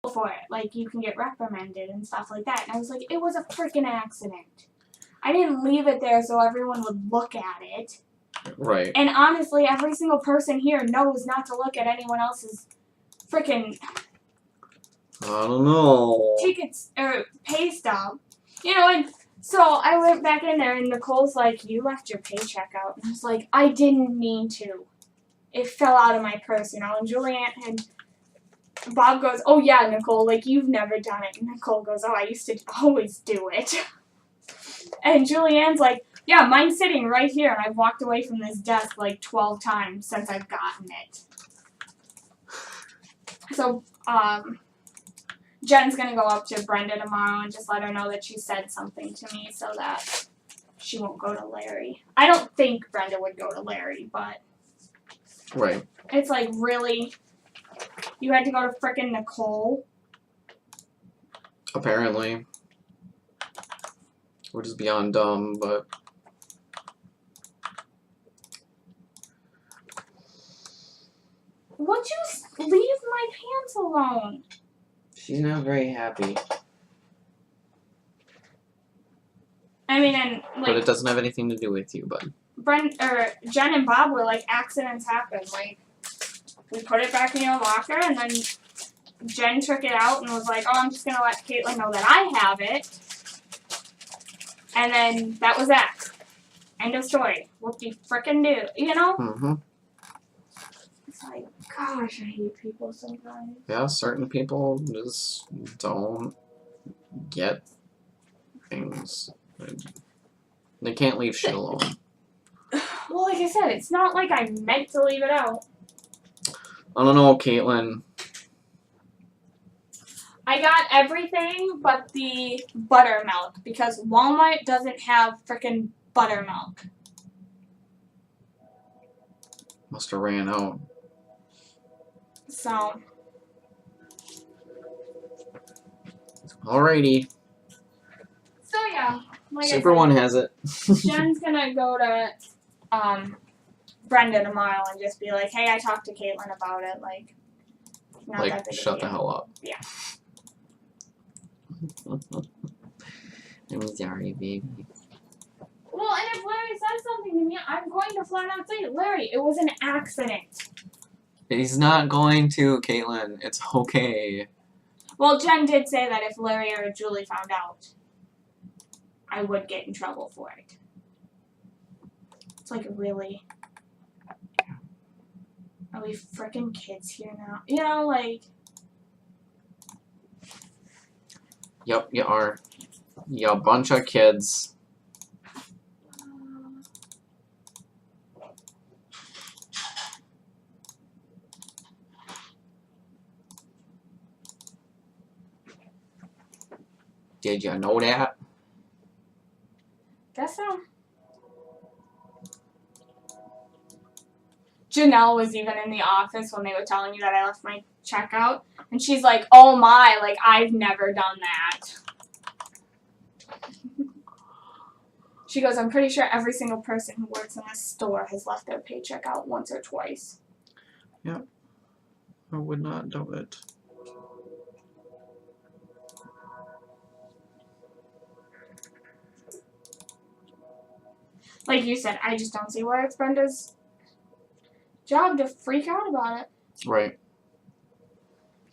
for it. Like, you can get reprimanded and stuff like that. And I was like, it was a freaking accident. I didn't leave it there so everyone would look at it. Right. And honestly, every single person here knows not to look at anyone else's freaking I don't know. tickets or pay stub. You know, and so I went back in there and Nicole's like, you left your paycheck out. And I was like, I didn't mean to. It fell out of my purse, you know. And Julianne and Bob goes, oh yeah, Nicole, like you've never done it. And Nicole goes, oh, I used to always do it. And Julianne's like, yeah, mine's sitting right here, and I've walked away from this desk like 12 times since I've gotten it. So, Jen's gonna go up to Brenda tomorrow and just let her know that she said something to me so that she won't go to Larry. I don't think Brenda would go to Larry, but right. It's like, really? You had to go to frickin' Nicole? Apparently. Which is beyond dumb, but... Would you leave my pants alone? She's not very happy. I mean, and like... But it doesn't have anything to do with you, bud. Jen and Bob were like, accidents happen. Like, we put it back in your locker, and then Jen took it out and was like, oh, I'm just going to let Caitlin know that I have it. And then that was that. End of story. Whoop-de frickin' do. You know? Mm-hmm. It's like, gosh, I hate people sometimes. Yeah, certain people just don't get things. They can't leave shit alone. Well, like I said, it's not like I meant to leave it out. I don't know, Caitlin. I got everything but the buttermilk because Walmart doesn't have frickin' buttermilk. Must have ran out. So. Alrighty. So yeah. Like Super One has it. Jen's gonna go to Brenda tomorrow and just be like, hey, I talked to Caitlin about it. Like, not that big shut a the deal. hell up. Yeah. I'm sorry, baby. Well, and if Larry says something to me, I'm going to flat out say, Larry, it was an accident. He's not going to, Caitlin. It's okay. Well, Jen did say that if Larry or Julie found out, I would get in trouble for it. It's like, really? Are we frickin' kids here now? You know, like... Yep, you are. You a bunch of kids. Did you know that? Guess so. Janelle was even in the office when they were telling me that I left my checkout. And she's like, oh my, like, I've never done that. She goes, I'm pretty sure every single person who works in this store has left their paycheck out once or twice. Yep. I would not do it. Like you said, I just don't see why it's Brenda's job to freak out about it. Right.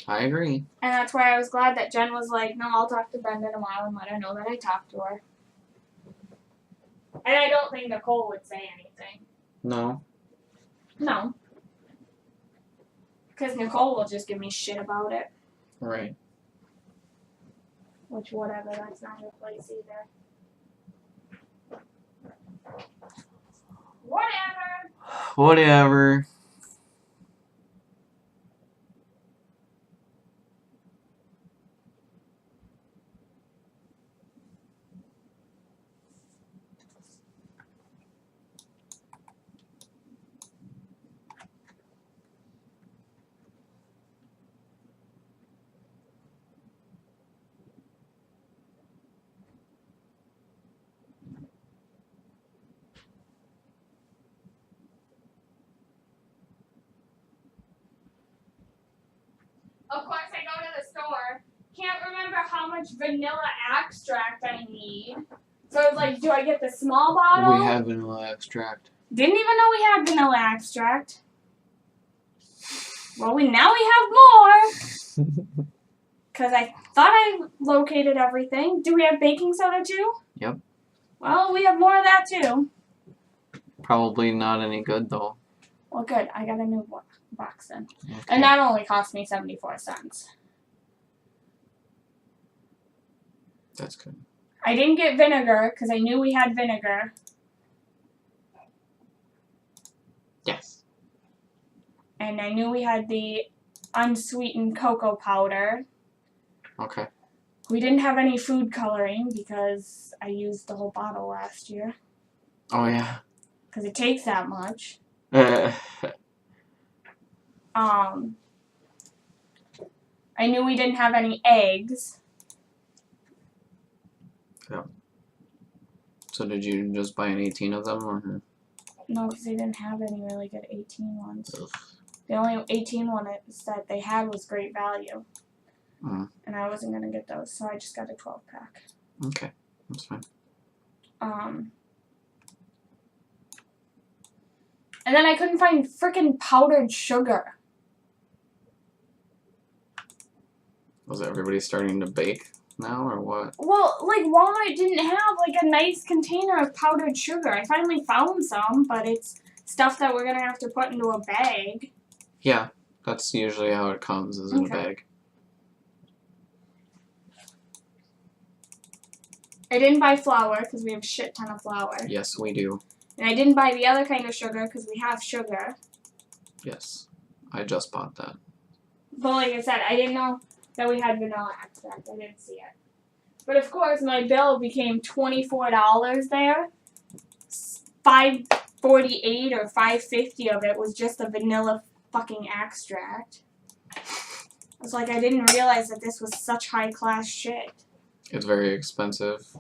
I agree. And that's why I was glad that Jen was like, no, I'll talk to Brenda tomorrow and let her know that I talked to her. And I don't think Nicole would say anything. No. No. Because Nicole will just give me shit about it. Right. Which, whatever, that's not her place either. Whatever. Whatever. how much vanilla extract I need. So I was like, do I get the small bottle? We have vanilla extract. Didn't even know we had vanilla extract. Well, now we have more. Because I thought I located everything. Do we have baking soda too? Yep. Well, we have more of that too. Probably not any good though. Well, good. I got a new box then. Okay. And that only cost me 74 cents. That's good. I didn't get vinegar because I knew we had vinegar. Yes. And I knew we had the unsweetened cocoa powder. Okay. We didn't have any food coloring because I used the whole bottle last year. Oh yeah. Because it takes that much. I knew we didn't have any eggs. Yeah. So did you just buy an 18 of them, or? No, because they didn't have any really good 18 ones. Ugh. The only 18 one that they had was Great Value. Mm. And I wasn't going to get those, so I just got a 12-pack. Okay, that's fine. And then I couldn't find frickin' powdered sugar. Was everybody starting to bake now, or what? Well, like, Walmart didn't have, like, a nice container of powdered sugar. I finally found some, but it's stuff that we're going to have to put into a bag. Yeah, that's usually how it comes, is in a bag. I didn't buy flour, because we have a shit ton of flour. Yes, we do. And I didn't buy the other kind of sugar, because we have sugar. Yes, I just bought that. But like I said, I didn't know that we had vanilla extract. I didn't see it. But of course, my bill became $24 there. $5.48 or $5.50 of it was just the vanilla fucking extract. I was like, I didn't realize that this was such high-class shit. It's very expensive.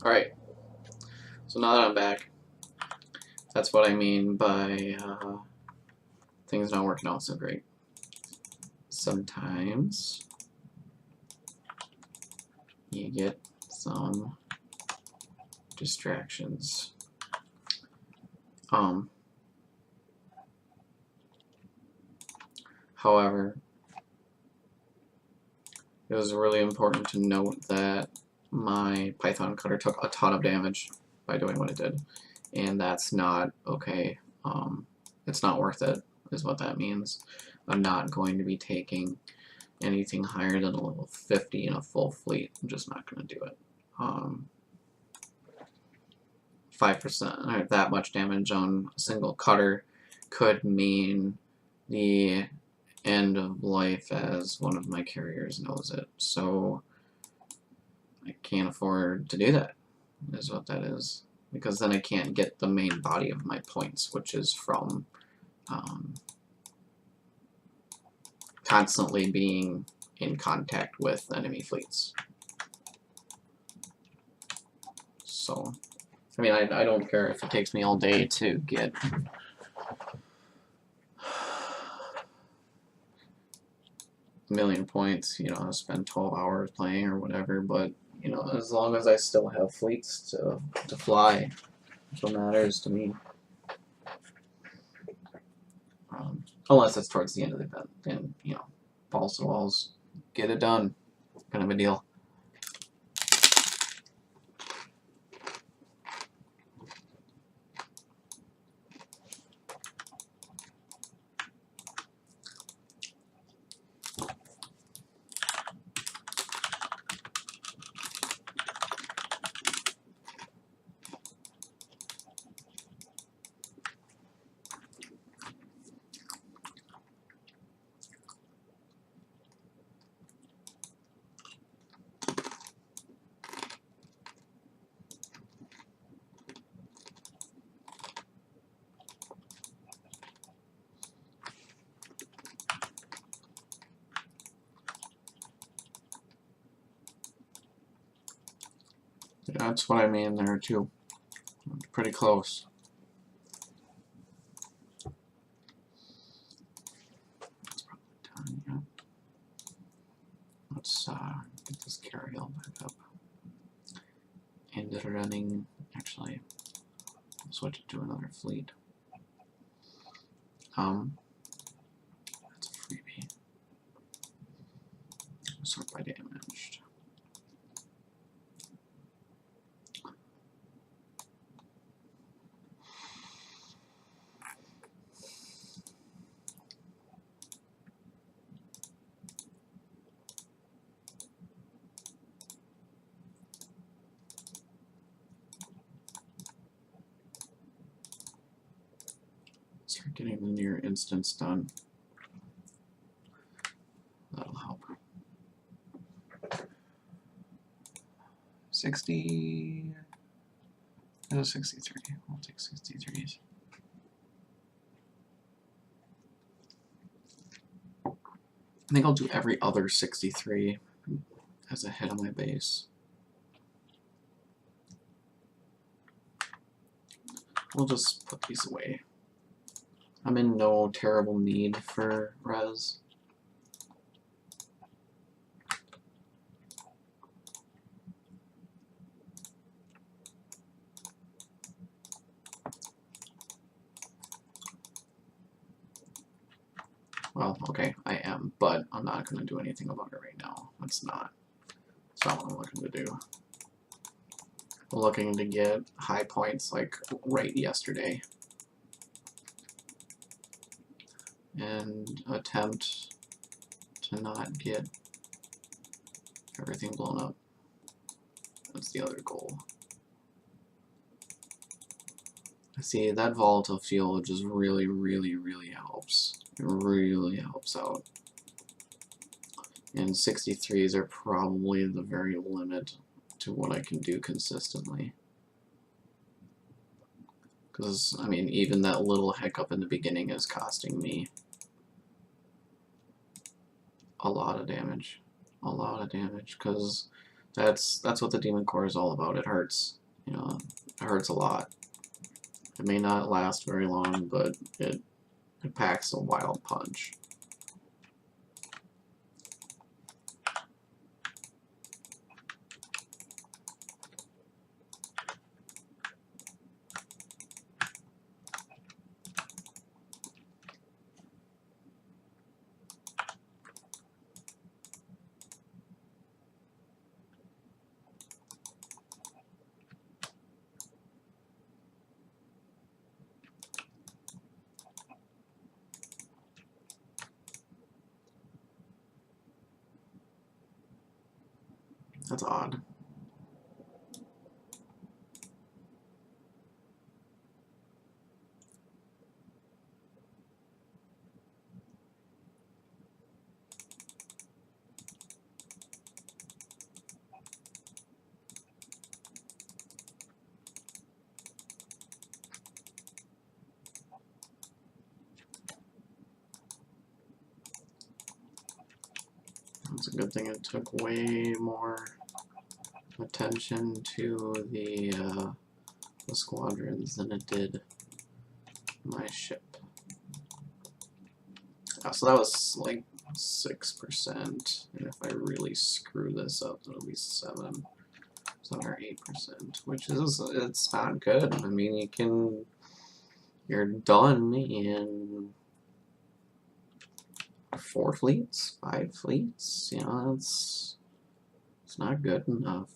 Alright, so now that I'm back, that's what I mean by things not working out so great. Sometimes you get some distractions. However, it was really important to note that my Python cutter took a ton of damage by doing what it did, and that's not okay. It's not worth it, is what that means. I'm not going to be taking anything higher than a level 50 in a full fleet. I'm just not going to do it. 5% or that much damage on a single cutter could mean the end of life, as one of my carriers knows it. So I can't afford to do that, is what that is. Because then I can't get the main body of my points, which is from constantly being in contact with enemy fleets. So, I mean, I don't care if it takes me all day to get a million points, you know, I'll spend 12 hours playing or whatever, but, you know, as long as I still have fleets to fly, that's what matters to me. Unless it's towards the end of the event, then, you know, balls to walls, get it done, kind of a deal. That's what I mean there too. Pretty close. That's probably done, yeah. Let's get this carry all back up. And running, actually, I'll switch it to another fleet. That's a freebie. Sort by damaged. Start getting the near instance done. That'll help. 60. No, 63. We'll take 63s. I think I'll do every other 63 as a hit on my base. We'll just put these away. I'm in no terrible need for res. Well, okay, I am, but I'm not going to do anything about it right now. That's not what I'm looking to do. I'm looking to get high points like right yesterday. And attempt to not get everything blown up. That's the other goal. See, that volatile fuel just really, really, really helps. It really helps out. And 63s are probably the very limit to what I can do consistently. Because, I mean, even that little hiccup in the beginning is costing me a lot of damage. A lot of damage, because that's what the Demon Core is all about. It hurts. You know, it hurts a lot. It may not last very long, but it packs a wild punch. That's odd. It's a good thing it took way more attention to the squadrons than it did my ship. So that was like 6%, and if I really screw this up, it'll be 7 or 8%, which is, it's not good. I mean, you're done in 4 fleets, 5 fleets. You know, it's not good enough.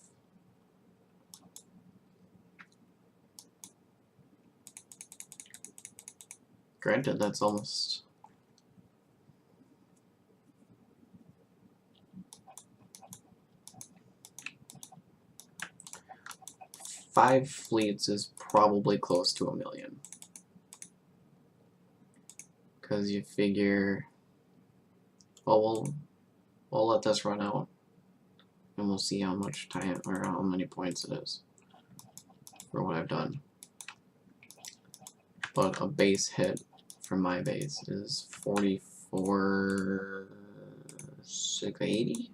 Granted, that's almost 5 fleets is probably close to 1 million. Because you figure, well, we'll let this run out, and we'll see how much time or how many points it is for what I've done. But a base hit from my base is 44,680,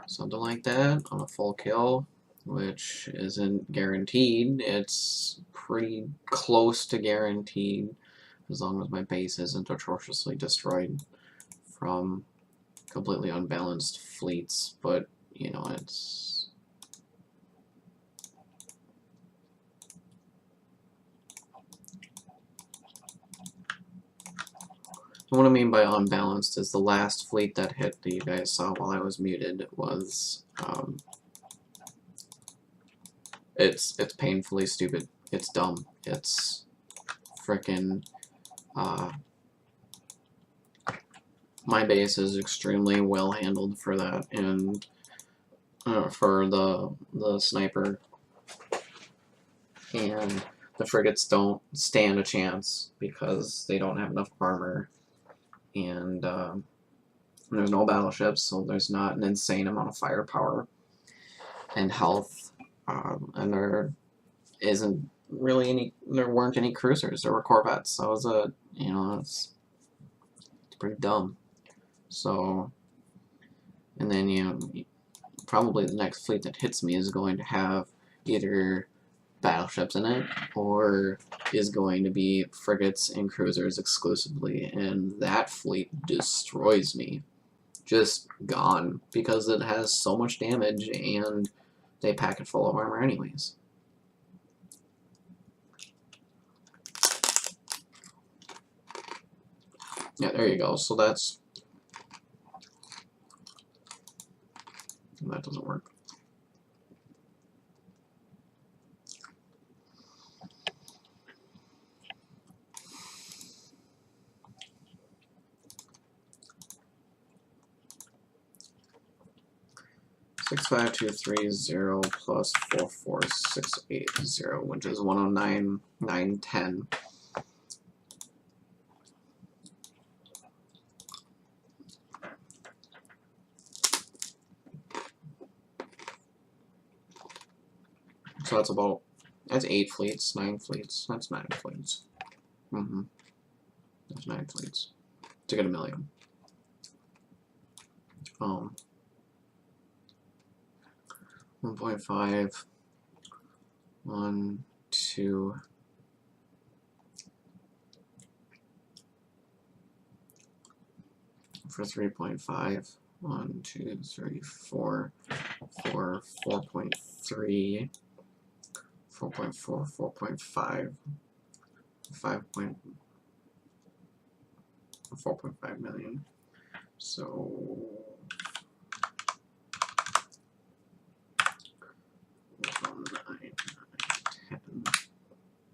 something like that on a full kill, which isn't guaranteed. It's pretty close to guaranteed as long as my base isn't atrociously destroyed from completely unbalanced fleets, but you know, it's what I mean by unbalanced is the last fleet that hit that you guys saw while I was muted was it's painfully stupid. It's dumb. It's frickin' my base is extremely well handled for that, and for the sniper, and the frigates don't stand a chance because they don't have enough armor, and there's no battleships, so there's not an insane amount of firepower and health, and there weren't any cruisers. There were corvettes. So it was it's pretty dumb. So, and then probably the next fleet that hits me is going to have either battleships in it or is going to be frigates and cruisers exclusively, and that fleet destroys me. Just gone, because it has so much damage and they pack it full of armor anyways. Yeah, there you go. So that doesn't work. $65230 plus 44680, which is 109,910. So that's 8 fleets, 9 fleets. That's 9 fleets. That's 9 fleets to get 1 million. 1.5, 1, 2, for 3.5, 1, 2, 3, 4, 4, 4.3, 4.4, 4.5, 4.5 million. So 10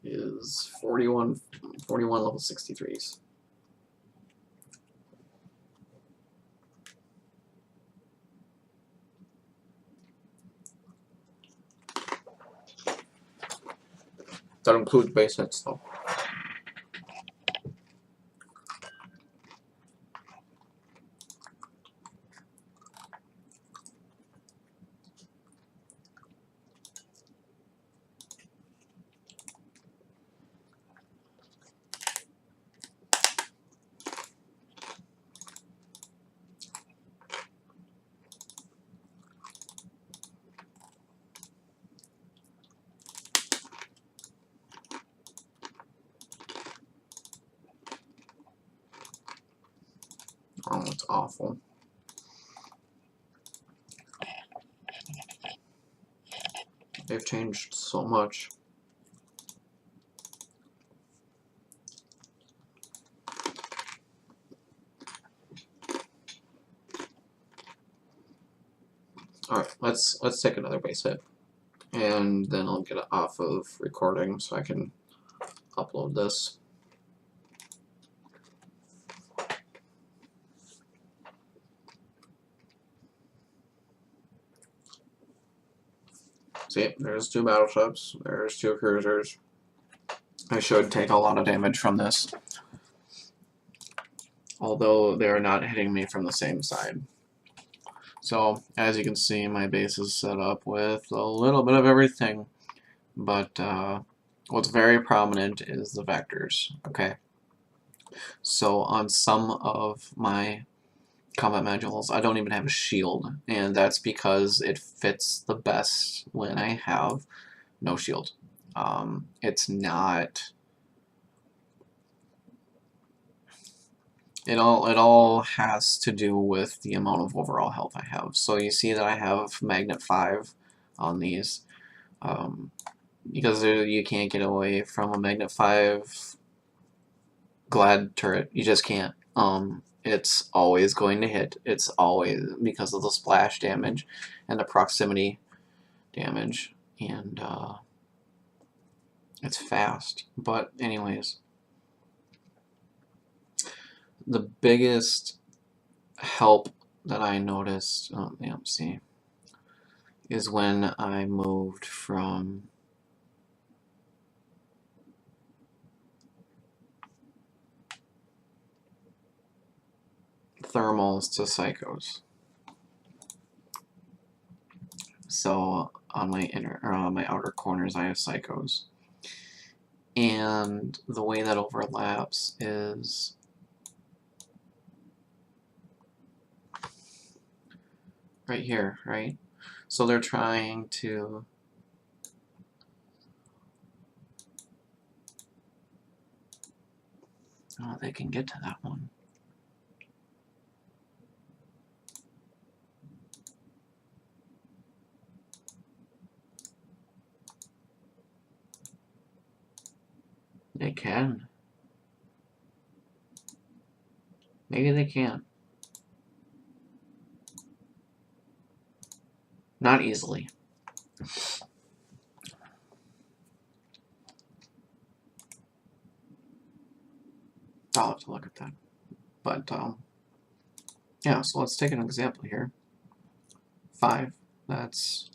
is 41 level 63s. That includes base hits though. Oh, it's awful. They've changed so much. Alright, let's take another base hit. And then I'll get it off of recording so I can upload this. See, there's 2 battleships, there's 2 cruisers. I should take a lot of damage from this, although they're not hitting me from the same side. So, as you can see, my base is set up with a little bit of everything, but what's very prominent is the vectors, okay? So on some of my combat modules, I don't even have a shield, and that's because it fits the best when I have no shield. It's not... It all has to do with the amount of overall health I have. So you see that I have Magnet 5 on these, because you can't get away from a Magnet 5 Glad turret. You just can't. It's always going to hit. It's always because of the splash damage and the proximity damage, and it's fast. But anyways, the biggest help that I noticed, see, is when I moved from thermals to psychos. So on my inner or on my outer corners I have psychos. And the way that overlaps is right here, right? So they're trying to they can get to that one. They can. Maybe they can't. Not easily. I'll have to look at that. But, yeah, so let's take an example here. 5. That's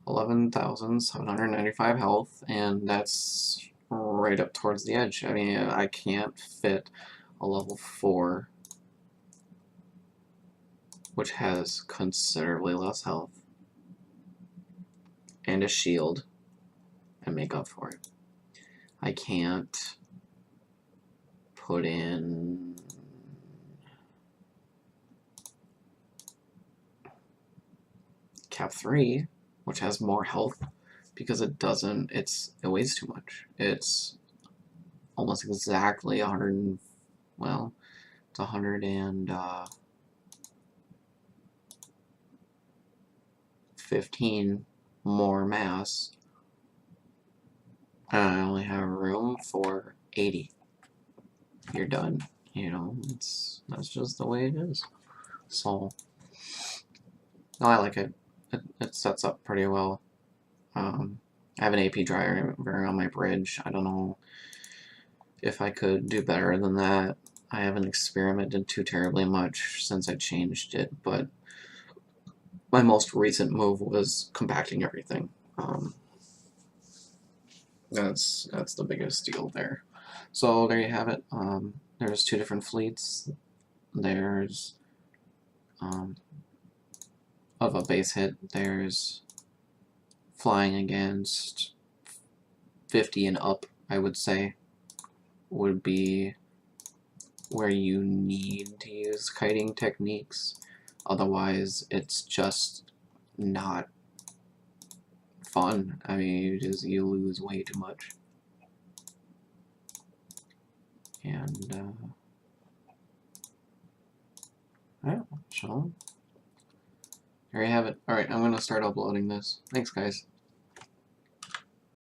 11,795 health, and that's right up towards the edge. I mean, I can't fit a level 4, which has considerably less health, and a shield, and make up for it. I can't put in Cap 3, which has more health, because it doesn't, it weighs too much. It's almost exactly 100, well, it's 115 more mass, and I only have room for 80. You're done. You know, that's just the way it is. So, no, I like it. It sets up pretty well. I have an AP driver on my bridge. I don't know if I could do better than that. I haven't experimented too terribly much since I changed it, but my most recent move was compacting everything. That's the biggest deal there. So there you have it. There's 2 different fleets. There's of a base hit. There's flying against 50 and up, I would say, would be where you need to use kiting techniques. Otherwise, it's just not fun. I mean, you lose way too much. And yeah, so there you have it. Alright, I'm gonna start uploading this. Thanks, guys.